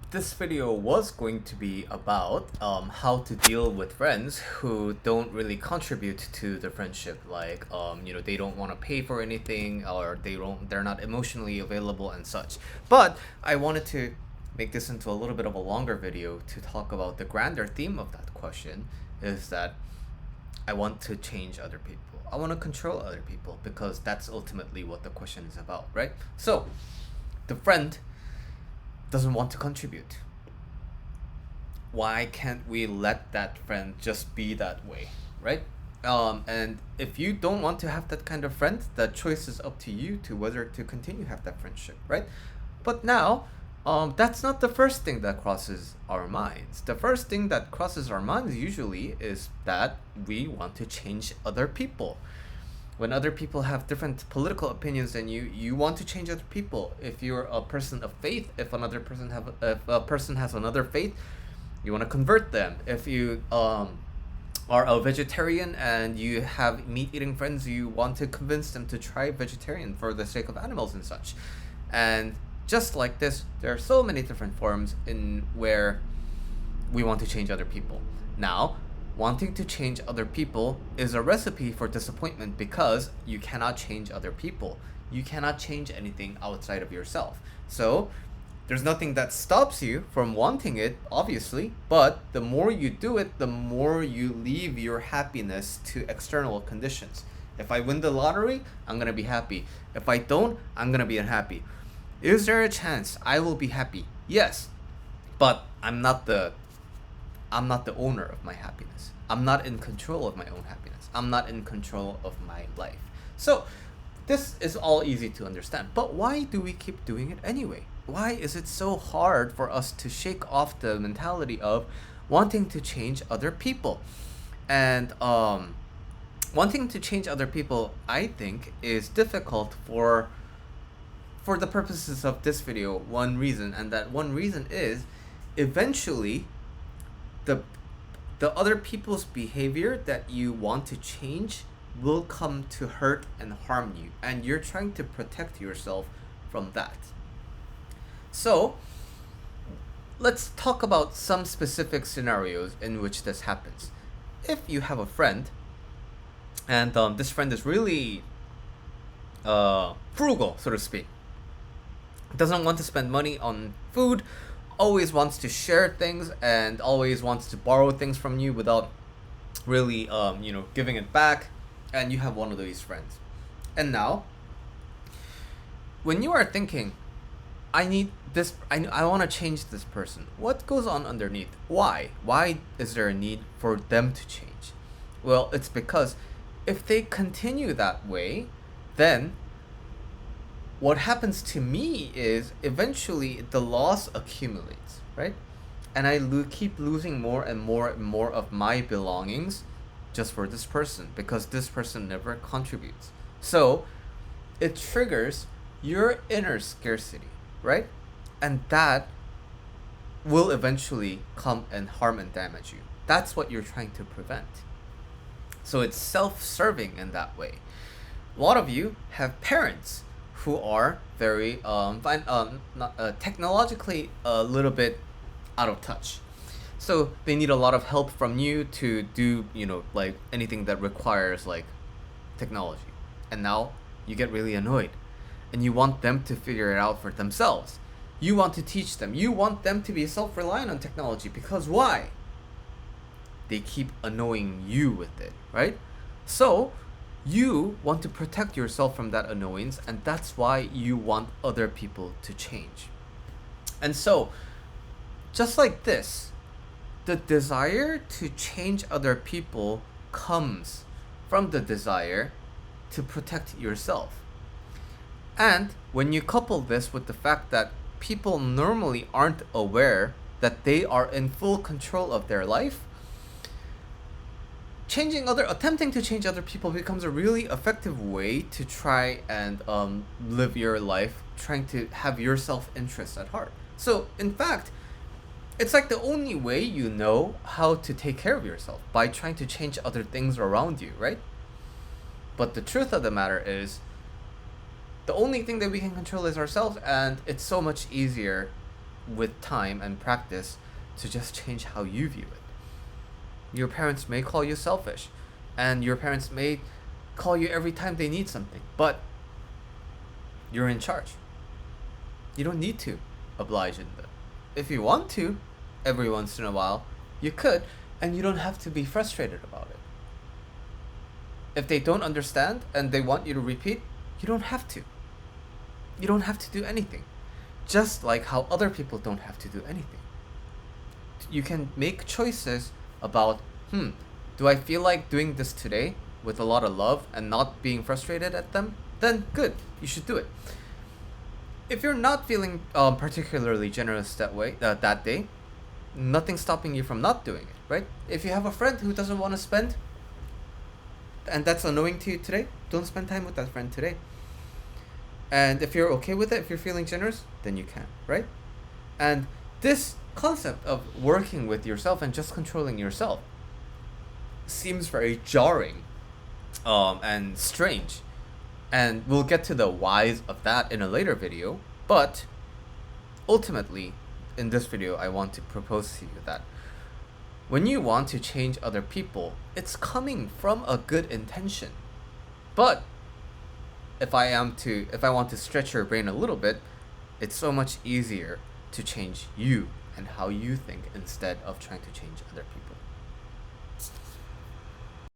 This video was going to be about how to deal with friends who don't really contribute to the friendship, like they don't want to pay for anything, or they're not emotionally available and such. But I wanted to make this into a little bit of a longer video to talk about the grander theme of that question, is that I want to change other people. I want to control other people, because that's ultimately what the question is about, right? So the friend doesn't want to contribute. Why can't we let that friend just be that way, right? And if you don't want to have that kind of friend, the choice is up to you to whether to continue have that friendship, right? But now, that's not the first thing that crosses our minds. The first thing that crosses our minds usually is that we want to change other people. When other people have different political opinions than you want to change other people. If you're a person of faith, if a person has another faith, you want to convert them. If you are a vegetarian and you have meat eating friends, you want to convince them to try vegetarian for the sake of animals and such. And just like this, there are so many different forms in where we want to change other people. Now, wanting to change other people is a recipe for disappointment, because you cannot change other people. You cannot change anything outside of yourself. So there's nothing that stops you from wanting it, obviously, but the more you do it, the more you leave your happiness to external conditions. If I win the lottery, I'm gonna be happy. If I don't, I'm gonna be unhappy. Is there a chance I will be happy? Yes, but I'm not the owner of my happiness. I'm not in control of my own happiness. I'm not in control of my life. So this is all easy to understand. But why do we keep doing it anyway? Why is it so hard for us to shake off the mentality of wanting to change other people? And wanting to change other people, I think, is difficult for the purposes of this video. One reason, and that one reason is eventually the other people's behavior that you want to change will come to hurt and harm you, and you're trying to protect yourself from that. So let's talk about some specific scenarios in which this happens. If you have a friend, and this friend is really frugal, so to speak, doesn't want to spend money on food, always wants to share things, and always wants to borrow things from you without really giving it back, and you have one of these friends. And now, when you are thinking, I need this, I want to change this person, what goes on underneath? Why is there a need for them to change? Well, it's because if they continue that way, then what happens to me is eventually the loss accumulates, right? And I keep losing more and more and more of my belongings just for this person, because this person never contributes. So it triggers your inner scarcity, right? And that will eventually come and harm and damage you. That's what you're trying to prevent. So it's self-serving in that way. A lot of you have parents who are very technologically a little bit out of touch. So they need a lot of help from you to do, like anything that requires like technology. And now you get really annoyed, and you want them to figure it out for themselves. You want to teach them. You want them to be self-reliant on technology, because why? They keep annoying you with it, right? So you want to protect yourself from that annoyance, and that's why you want other people to change. And so, just like this, the desire to change other people comes from the desire to protect yourself. And when you couple this with the fact that people normally aren't aware that they are in full control of their life, attempting to change other people becomes a really effective way to try and live your life, trying to have your self-interest at heart. So in fact, it's like the only way you know how to take care of yourself, by trying to change other things around you, right? But the truth of the matter is, the only thing that we can control is ourselves, and it's so much easier with time and practice to just change how you view it. Your parents may call you selfish, and your parents may call you every time they need something, but you're in charge. You don't need to oblige in them. If you want to, every once in a while, you could, and you don't have to be frustrated about it. If they don't understand and they want you to repeat, you don't have to. You don't have to do anything. Just like how other people don't have to do anything. You can make choices about, do I feel like doing this today with a lot of love and not being frustrated at them? Then good, you should do it. If you're not feeling particularly generous that day, nothing's stopping you from not doing it, right? If you have a friend who doesn't want to spend, and that's annoying to you today, don't spend time with that friend today. And if you're okay with it, if you're feeling generous, then you can, right? And this concept of working with yourself and just controlling yourself seems very jarring and strange. And we'll get to the whys of that in a later video. But ultimately, in this video, I want to propose to you that when you want to change other people, it's coming from a good intention. But if I want to stretch your brain a little bit, it's so much easier to change you and how you think instead of trying to change other people.